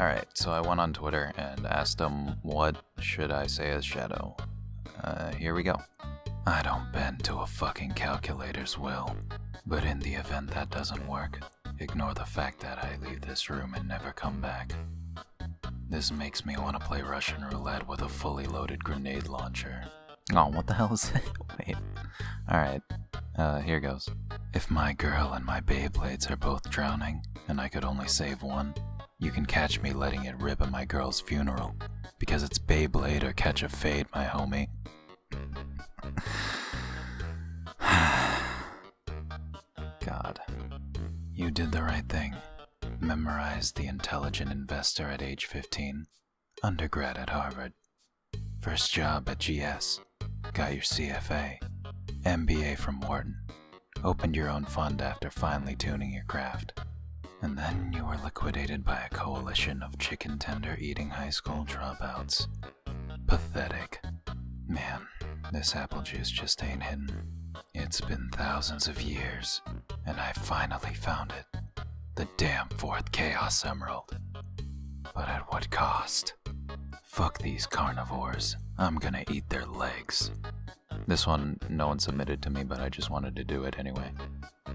Alright, so I went on Twitter and asked them what should I say as Shadow. Here we go. I don't bend to a fucking calculator's will, but in the event that doesn't work, ignore the fact that I leave this room and never come back. This makes me want to play Russian roulette with a fully loaded grenade launcher. Oh, what the hell is it? Wait. Alright, here goes. If my girl and my Beyblades are both drowning, and I could only save one, you can catch me letting it rip at my girl's funeral, because it's Beyblade or catch a fade, my homie. God. You did the right thing. Memorized The Intelligent Investor at age 15. Undergrad at Harvard. First job at GS. Got your CFA. MBA from Wharton. Opened your own fund after finally tuning your craft. And then you were liquidated by a coalition of chicken tender eating high school dropouts. Pathetic. Man, this apple juice just ain't hidden. It's been thousands of years, and I finally found it. The damn fourth Chaos Emerald. But at what cost? Fuck these carnivores. I'm gonna eat their legs. This one, no one submitted to me, but I just wanted to do it anyway.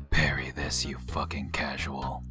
Parry this, you fucking casual.